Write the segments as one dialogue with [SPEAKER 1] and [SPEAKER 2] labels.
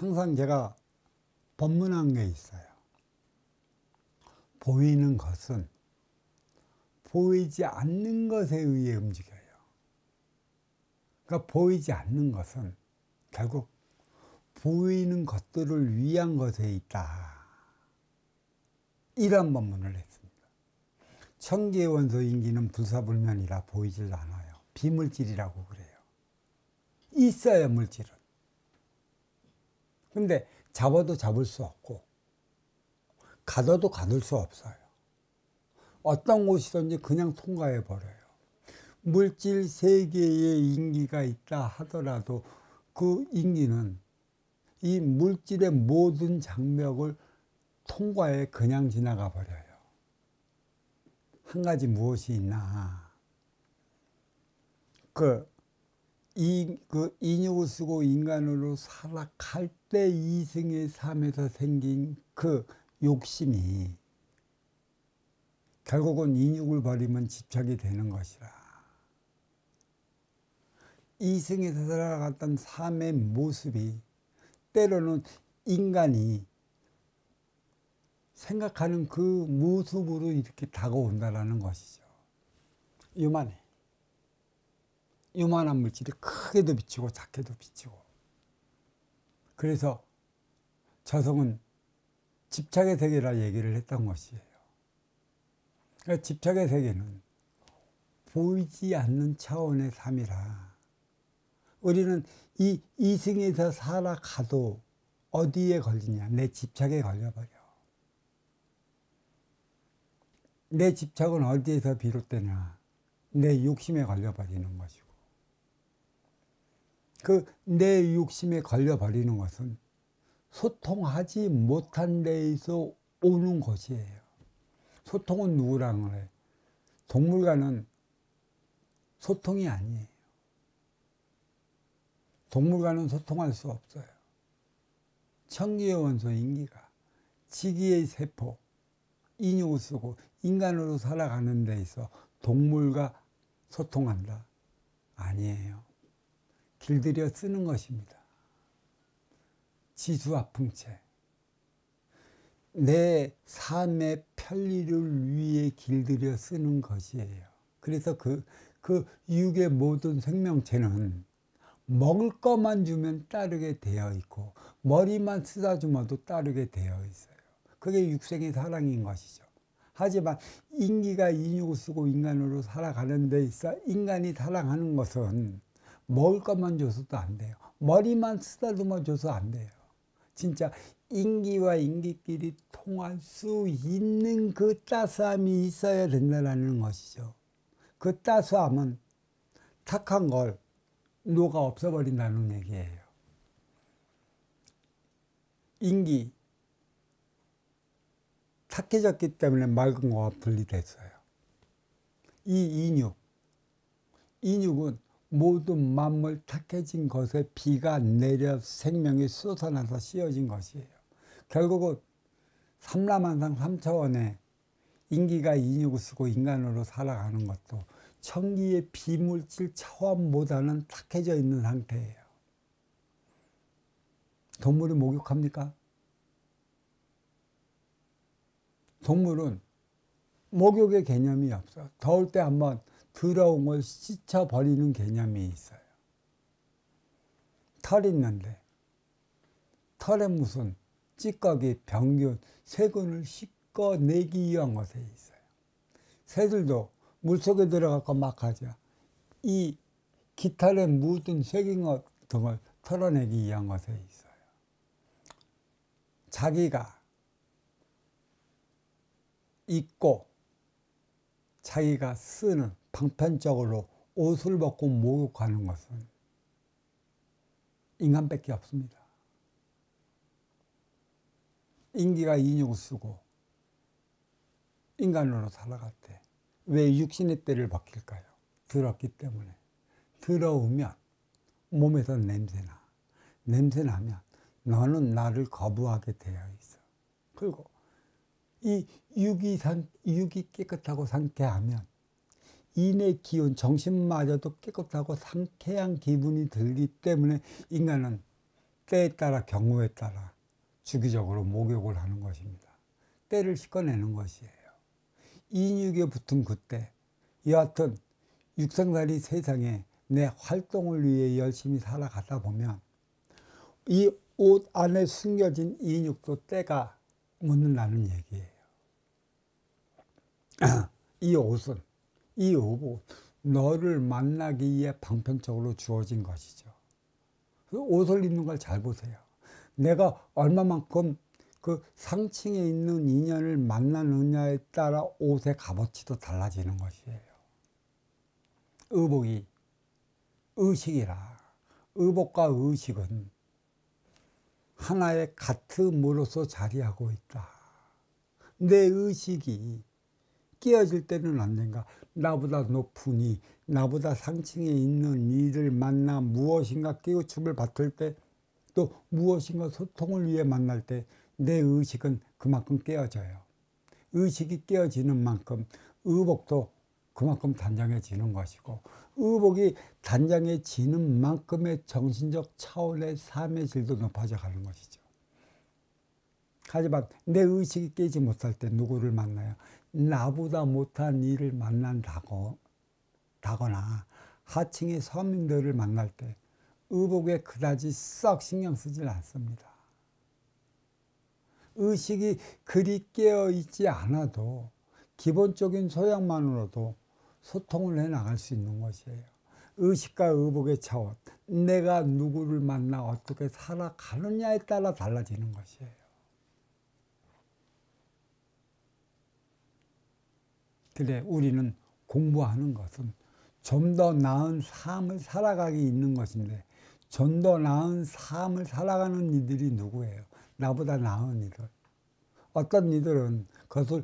[SPEAKER 1] 항상 제가 법문한 게 있어요. 보이는 것은 보이지 않는 것에 의해 움직여요. 그러니까 보이지 않는 것은 결국 보이는 것들을 위한 것에 있다. 이런 법문을 했습니다. 천기의 원소 인기는 불사불면이라 보이질 않아요. 비물질이라고 그래요. 있어요, 물질은. 근데 잡아도 잡을 수 없고 가둬도 가둘 수 없어요. 어떤 곳이든지 그냥 통과해 버려요. 물질 세계에 인기가 있다 하더라도 그 인기는 이 물질의 모든 장벽을 통과해 그냥 지나가 버려요. 한 가지 무엇이 있나? 인육을 쓰고 인간으로 살아갈 때 이승의 삶에서 생긴 그 욕심이 결국은 인육을 버리면 집착이 되는 것이라. 이승에서 살아갔던 삶의 모습이 때로는 인간이 생각하는 그 모습으로 이렇게 다가온다는 것이죠. 요만해. 요만한 물질이 크게도 비치고 작게도 비치고. 그래서 저성은 집착의 세계라 얘기를 했던 것이에요. 그러니까 집착의 세계는 보이지 않는 차원의 삶이라 우리는 이 이승에서 살아가도 어디에 걸리냐? 내 집착에 걸려버려. 내 집착은 어디에서 비롯되냐? 내 욕심에 걸려버리는 것이고, 그 내 욕심에 걸려버리는 것은 소통하지 못한 데에서 오는 것이에요. 소통은 누구랑 그래? 동물과는 소통이 아니에요. 동물과는 소통할 수 없어요. 천기의 원소 인기가 지기의 세포 인육을 쓰고 인간으로 살아가는 데 있어 동물과 소통한다? 아니에요. 길들여 쓰는 것입니다. 지수와 풍채. 내 삶의 편리를 위해 길들여 쓰는 것이에요. 그래서 그 육의 모든 생명체는 먹을 것만 주면 따르게 되어 있고 머리만 쓰다 주면도 따르게 되어 있어요. 그게 육생의 사랑인 것이죠. 하지만 인기가 인육을 쓰고 인간으로 살아가는 데 있어 인간이 사랑하는 것은 먹을 것만 줘서도 안 돼요. 머리만 쓰다듬어 줘서 안 돼요. 진짜 인기와 인기끼리 통할 수 있는 그 따스함이 있어야 된다는 것이죠. 그 따스함은 탁한 걸 녹아 없애버린다는 얘기예요. 인기 탁해졌기 때문에 맑은 거와 분리됐어요. 이 인육은 모든 만물 탁해진 것에 비가 내려 생명이 쏟아나서 씌어진 것이에요. 결국은 삼라만상 3차원의 인기가 인육을 쓰고 인간으로 살아가는 것도 천기의 비물질 차원보다는 탁해져 있는 상태예요. 동물이 목욕합니까? 동물은 목욕의 개념이 없어. 더울 때 한번 더러운 걸 씻어버리는 개념이 있어요. 털 있는데 털에 무슨 찌꺼기, 병균, 세균을 씻어내기 위한 것에 있어요. 새들도 물속에 들어가서 막 하죠. 이 깃털에 묻은 새긴 것 등을 털어내기 위한 것에 있어요. 자기가 입고 자기가 쓰는 방편적으로 옷을 벗고 목욕하는 것은 인간밖에 없습니다. 인기가 인육을 쓰고 인간으로 살아갈 때 왜 육신의 때를 벗길까요? 더럽기 때문에. 더러우면 몸에서 냄새나. 냄새나면 너는 나를 거부하게 되어 있어. 그리고 이 육이 깨끗하고 상쾌하면 인의 기운, 정신마저도 깨끗하고 상쾌한 기분이 들기 때문에 인간은 때에 따라 경우에 따라 주기적으로 목욕을 하는 것입니다. 때를 씻어내는 것이에요. 인육에 붙은 그때 여하튼 육생살이 세상에 내 활동을 위해 열심히 살아가다 보면 이 옷 안에 숨겨진 인육도 때가 묻는다는 얘기예요. 이 옷은, 이 옷은 너를 만나기 위해 방편적으로 주어진 것이죠. 그 옷을 입는 걸 잘 보세요. 내가 얼마만큼 그 상층에 있는 인연을 만나느냐에 따라 옷의 값어치도 달라지는 것이에요. 의복이 의식이라. 의복과 의식은 하나의 같음으로서 자리하고 있다. 내 의식이 깨어질 때는 언젠가 나보다 높은 이, 나보다 상층에 있는 이를 만나 무엇인가 깨우침을 받을 때, 또 무엇인가 소통을 위해 만날 때 내 의식은 그만큼 깨어져요. 의식이 깨어지는 만큼 의복도 그만큼 단정해지는 것이고, 의복이 단정해지는 만큼의 정신적 차원의 삶의 질도 높아져 가는 것이죠. 하지만 내 의식이 깨지 못할 때 누구를 만나요? 나보다 못한 이를 만난다거나 하층의 서민들을 만날 때 의복에 그다지 썩 신경 쓰질 않습니다. 의식이 그리 깨어있지 않아도 기본적인 소양만으로도 소통을 해나갈 수 있는 것이에요. 의식과 의복의 차원, 내가 누구를 만나 어떻게 살아가느냐에 따라 달라지는 것이에요. 그래, 우리는 공부하는 것은 좀 더 나은 삶을 살아가기 있는 것인데, 좀 더 나은 삶을 살아가는 이들이 누구예요? 나보다 나은 이들. 어떤 이들은 그것을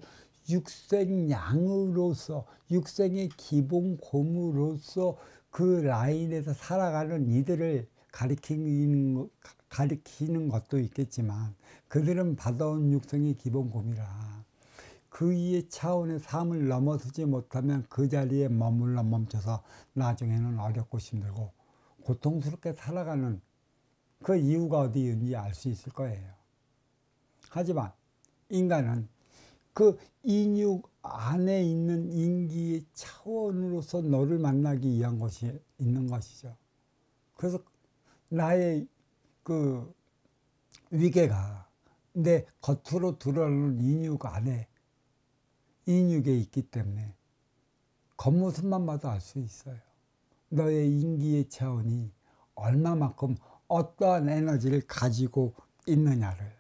[SPEAKER 1] 육생양으로서, 육생의 기본곰으로서 그 라인에서 살아가는 이들을 가리키는 것도 있겠지만, 그들은 받아온 육생의 기본곰이라 그 이의 차원의 삶을 넘어서지 못하면 그 자리에 머물러 멈춰서 나중에는 어렵고 힘들고 고통스럽게 살아가는 그 이유가 어디 있는지 알 수 있을 거예요. 하지만 인간은 그 인육 안에 있는 인기의 차원으로서 너를 만나기 위한 것이 있는 것이죠. 그래서 나의 그 위계가 내 겉으로 드러나는 인육 안에, 인육에 있기 때문에 겉모습만 봐도 알 수 있어요. 너의 인기의 차원이 얼마만큼 어떠한 에너지를 가지고 있느냐를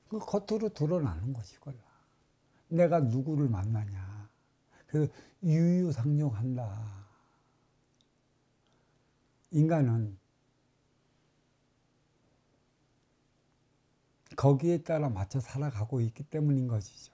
[SPEAKER 1] 그 겉으로 드러나는 것이구나. 내가 누구를 만나냐. 그래서 유유상종한다. 인간은 거기에 따라 맞춰 살아가고 있기 때문인 것이죠.